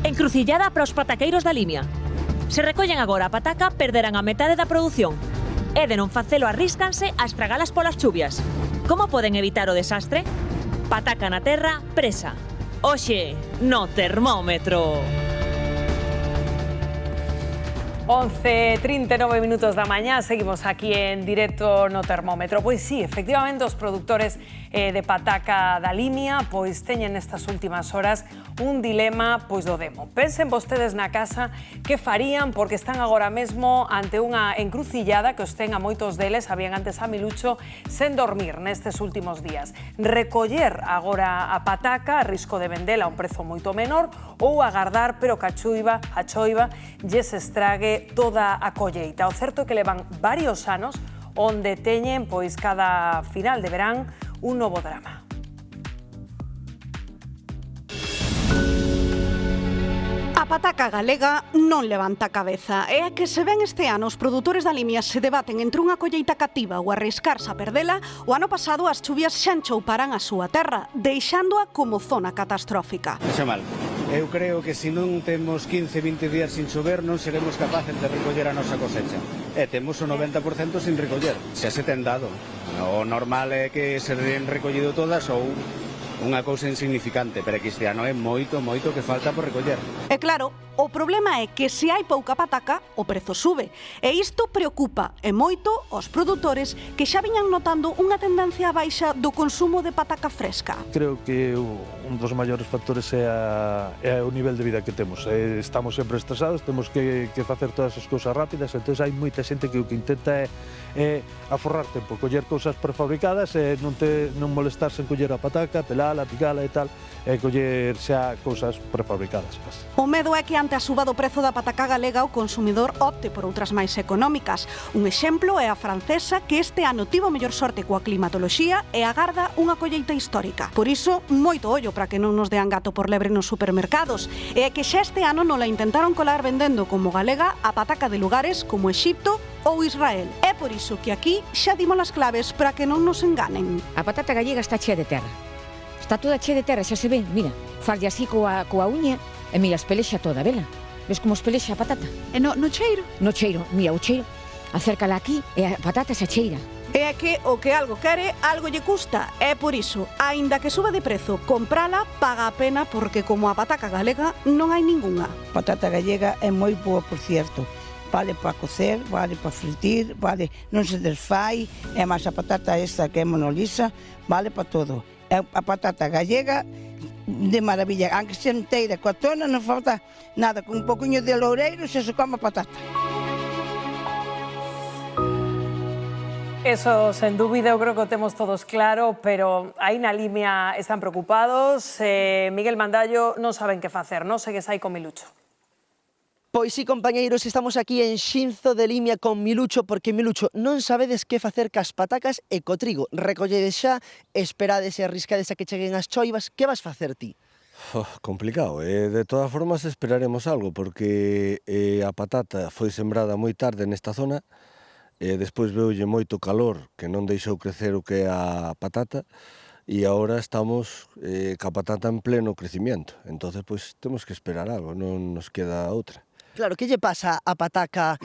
Encrucillada para os pataqueiros da Limia. Se recollen agora a pataca, perderán a metade da produción. E de non facelo arríscanse a estragalas polas chuvias. Como poden evitar o desastre? Pataca na terra, presa. Oxe, no termómetro. 11:39 minutos da mañá, seguimos aquí en directo no termómetro. Pois sí, efectivamente, os produtores de pataca da Limia pois teñen nestas últimas horas un dilema pois do demo. Pensen vostedes na casa que farían, porque están agora mesmo ante unha encrucillada que os ten a moitos deles, habían antes a Milucho, sen dormir nestes últimos días. Recoller agora a pataca a risco de vendela a un prezo moito menor ou agardar, pero que a choiva lles estrague toda a colleita. O certo é que levan varios anos onde teñen pois cada final de verán un novo drama. A pataca galega non levanta a cabeza. É que se ven este ano os produtores da Limia se debaten entre unha colleita cativa ou arriscarse a perdela, o ano pasado as chuvias xa enchouparan a súa terra, deixándoa como zona catastrófica. Iso mal. Eu creo que se non temos 15-20 días sin chover non seremos capaces de recoller a nosa cosecha. E temos o 90% sin recoller. Xa se ten dado. O normal é que se den recollido todas ou unha cousa insignificante, pero que este ano é moito que falta por recoller. E claro, o problema é que se hai pouca pataca, o prezo sube. E isto preocupa e moito os produtores que xa viñan notando unha tendencia a baixa do consumo de pataca fresca. Creo que un dos maiores factores é o nivel de vida que temos. Estamos sempre estresados, temos que facer todas as cousas rápidas, entón hai moita xente que o que intenta é aforrar tempo, coller cousas prefabricadas e non molestarse en coller a pataca, pelala, picala e tal, e coller xa cousas prefabricadas. O medo é que ante a suba do prezo da pataca galega o consumidor opte por outras máis económicas. Un exemplo é a francesa, que este ano tivo mellor sorte coa climatoloxía e agarda unha colleita histórica. Por iso, moito ollo para que non nos dean gato por lebre nos supermercados. E é que xa este ano non la intentaron colar vendendo como galega a pataca de lugares como Exipto ou Israel. É por iso que aquí xa dimos as claves para que non nos enganen. A patata gallega está chea de terra. Está toda chea de terra, xa se ve, mira, falle así coa uña e mira, espelexa toda, vela? Ves como espelexa a patata? E no cheiro? No cheiro, mira, o cheiro, acércala aquí e a patata xa cheira. É que o que algo quere, algo lle custa. É por iso, aínda que suba de prezo, comprala paga a pena porque como a pataca galega non hai ningunha. A patata gallega é moi boa, por cierto. Vale para cocer, vale para fritir, vale, non se desfai, e máis a patata esta que é monolisa, vale para todo. É a patata gallega de maravilla, aunque se enteira coa tona non falta nada, con un poquinho de loureiro se come a patata. Eso, sen dúbida, eu creo que o temos todos claro, pero aí na Limia están preocupados. Miguel Mandallo non saben que facer, non? Segues aí con Milucho. Pois sí, compañeiros, estamos aquí en Xinzo de Limia con Milucho, porque Milucho, non sabedes que facer cas patacas e co trigo. Recolledes xa, esperades e arriscades a que cheguen as choivas, que vas facer ti? Complicado, de todas formas esperaremos algo, porque a patata foi sembrada moi tarde nesta zona, despois veulle moito calor que non deixou crecer o que é a patata, e agora estamos ca patata en pleno crecimiento, entonces pois temos que esperar algo, non nos queda outra. Claro, que lle pasa a pataca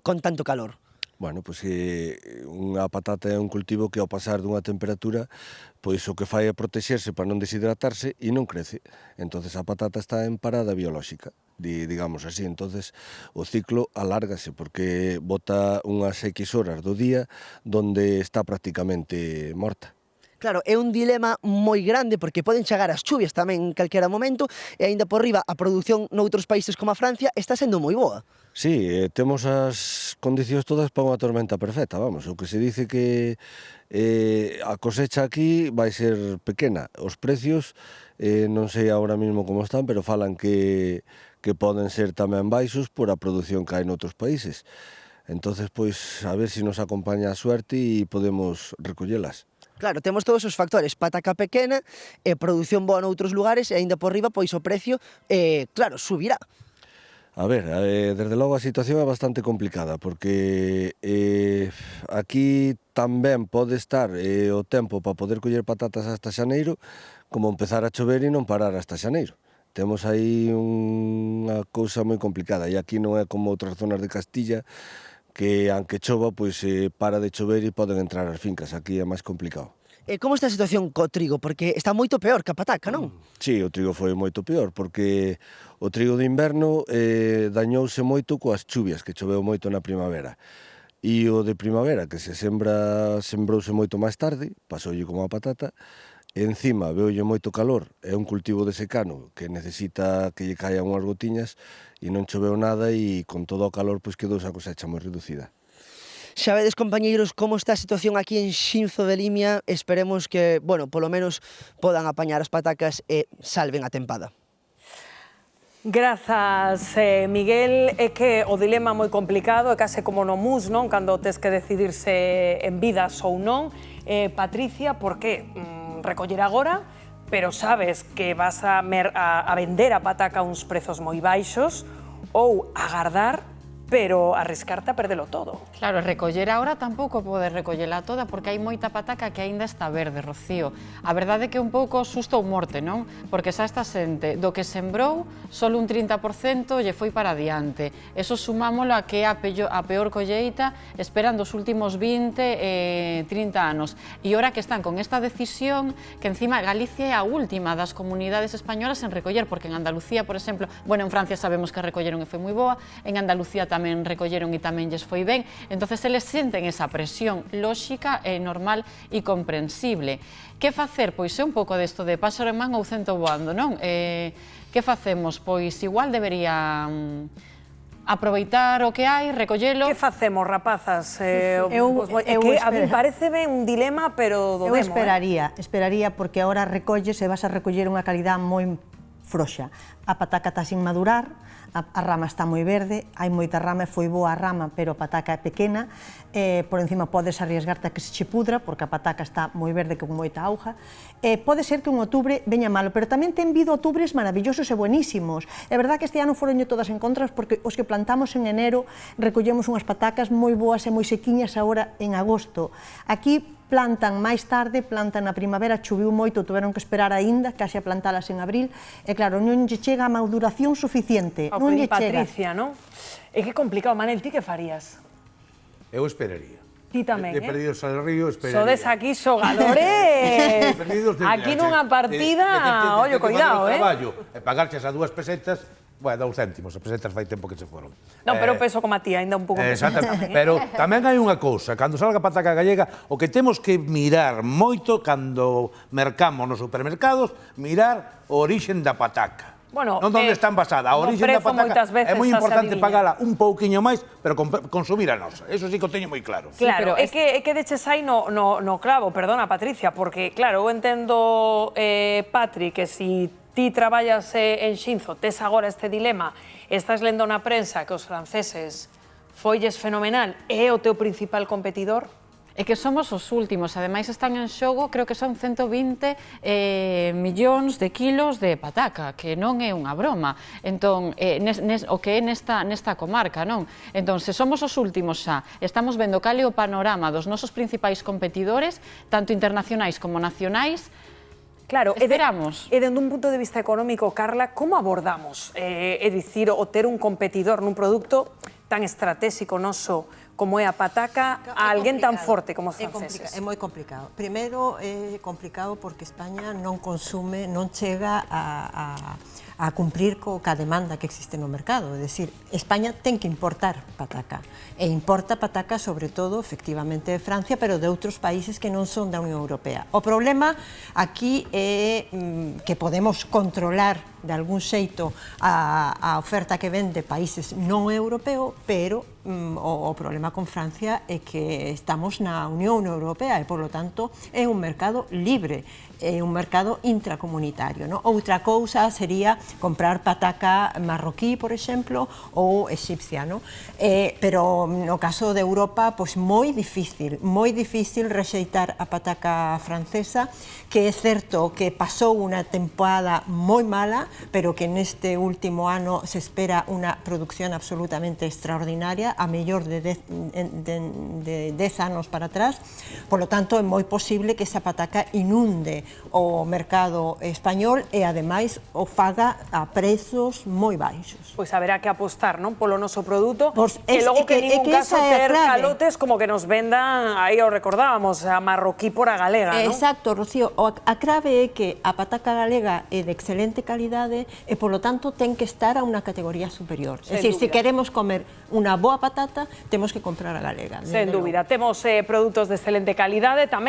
con tanto calor? Bueno, pois unha patata é un cultivo que ao pasar dunha temperatura, pois o que fai é protexerse para non deshidratarse e non crece. Entonces a patata está en parada biolóxica, digamos así. Entonces o ciclo alárgase porque bota unhas X horas do día donde está prácticamente morta. Claro, é un dilema moi grande porque poden chegar as chuvias tamén en calquera momento e aínda por riba a produción noutros países como a Francia está sendo moi boa. Sí, temos as condicións todas para unha tormenta perfecta, vamos, o que se dice que a cosecha aquí vai ser pequena. Os precios non sei agora mesmo como están, pero falan que poden ser tamén baixos por a produción que hai noutros países. Entonces, pois, a ver se nos acompaña a suerte e podemos recollelas. Claro, temos todos os factores, pataca pequena, produción boa noutros lugares e aínda por riba, pois o precio, claro, subirá. A ver, desde logo a situación é bastante complicada, porque aquí tamén pode estar o tempo para poder coller patatas hasta xaneiro, como empezar a chover e non parar hasta xaneiro. Temos aí unha cousa moi complicada e aquí non é como outras zonas de Castilla que, aunque chova, pois para de chover e poden entrar as fincas. Aquí é máis complicado. Como está a situación co trigo? Porque está moito peor que a pataca, non? Sí, o trigo foi moito peor, porque o trigo de inverno dañouse moito coas chuvias, que choveu moito na primavera. E o de primavera, que sembrouse moito máis tarde, pasoulle como a patata, e encima veolle moito calor, é un cultivo de secano que necesita que lle caian unhas gotiñas e non choveu nada e con todo o calor pois quedou esa cosecha moi reducida. Xa vedes, compañeiros, como está a situación aquí en Xinzo de Limia. Esperemos que, bueno, polo menos podan apañar as patacas e salven a tempada. Grazas, Miguel. É que o dilema é moi complicado, é case como no mus, non? Cando tes que decidirse en vidas ou non. Patricia, por que recoller agora, pero sabes que vas a vender a pataca a uns prezos moi baixos, ou agardar, pero arriscarte a perdelo todo. Claro, recoller agora tampouco podes recollela toda porque hai moita pataca que aínda está verde, Rocío. A verdade é que un pouco susto ou morte, non? Porque xa está xente do que sembrou, só un 30% lle foi para adiante. Eso sumámolo a que a peor colleita esperan dos últimos 20, 30 anos. E ora que están con esta decisión, que encima Galicia é a última das comunidades españolas en recoller, porque en Andalucía, por exemplo, bueno, en Francia sabemos que recolleron e foi moi boa, en Andalucía tamén recolleron e tamén lles foi ben, entonces eles senten esa presión lóxica e normal e comprensible. Que facer? Pois é un pouco desto de páxaro en man ou cento voando, non? Que facemos? Pois igual debería aproveitar o que hai, recollelo. Que facemos, rapazas? A mí parece ben un dilema, pero do demo. Eu esperaría porque agora recolles e vas a recoller unha calidad moi froxa. A pataca está sin madurar, a rama está moi verde, hai moita rama, foi boa a rama, pero a pataca é pequena, por encima podes arriesgarte a que se che pudra, porque a pataca está moi verde con moita auga. Pode ser que un outubro veña malo, pero tamén ten vido outubres maravillosos e buenísimos. É verdad que este ano foronlle todas en contras, porque os que plantamos en enero recollemos unhas patacas moi boas e moi sequiñas agora en agosto. Aquí plantan máis tarde, plantan na primavera, chuviu moito, tuveron que esperar aínda, case a plantalas en abril, e claro, non lle chega a maduración suficiente, non lle chega. Patricia, non? É que complicado, Manel, ti que farías? Eu esperaría. Ti tamén, De perdidos al río, esperaría. Sodes aquí xogadores. Aquí nunha partida, ollo, coidado, E pagarches a 2 pesetas, bueno, 2 céntimos, as pesetas fai tempo que se foron. Non, pero penso como a ti, ainda un pouco. Exactamente, pero tamén hai unha cousa, cando salga a pataca gallega, o que temos que mirar moito cando mercamos nos supermercados, mirar o orixen da pataca. Bueno, non onde están basada, a orixen da pataca é moi importante pagala un pouquiño máis, pero consumir a nosa. Eso sí que o teño moi claro. Claro, é que deches aí no clavo, perdona, Patricia, porque, claro, eu entendo, Patri, que si ti traballas en Xinzo, tes agora este dilema, estás lendo na prensa que os franceses folles fenomenal, é o teu principal competidor? É que somos os últimos, ademais están en xogo, creo que son 120 millóns de kilos de pataca, que non é unha broma. Entón, o que é nesta comarca, non? Entón, se somos os últimos xa, estamos vendo cal é o panorama dos nosos principais competidores, tanto internacionais como nacionais. Claro, esperamos. E dende un punto de vista económico, Carla, como abordamos? É dicir, o ter un competidor nun produto tan estratégico noso como é a pataca, a alguén tan forte como os franceses? É moi complicado. Primeiro, é complicado porque España non consume, non chega a cumprir ca demanda que existe no mercado. É dicir, España ten que importar pataca. E importa pataca, sobre todo, efectivamente, de Francia, pero de outros países que non son da Unión Europea. O problema aquí é que podemos controlar de algún xeito a oferta que ven de países non europeos, pero o problema con Francia é que estamos na Unión Europea e, por lo tanto, é un mercado libre, é un mercado intracomunitario. Outra cousa sería comprar pataca marroquí, por exemplo, ou exipcia. Pero no caso de Europa, moi difícil rexeitar a pataca francesa, que é certo que pasou unha temporada moi mala, pero que neste último ano se espera unha produción absolutamente extraordinaria, a mellor de 10 anos para atrás. Por lo tanto, é moi posible que esa pataca inunde o mercado español e, ademais, o faga a prezos moi baixos. Pois haberá que apostar, non, polo noso produto, e Pois logo que en ningún caso esa é a ter clave. calotes como que nos vendan, aí o recordábamos, a marroquí por a galega, non? Exacto, Rocío. A clave é que a pataca galega é de excelente calidade e, polo tanto, ten que estar a unha categoría superior. É dicir, se queremos comer unha boa patata, temos que comprar a galega. Sen dúbida. Temos produtos de excelente calidade tamén.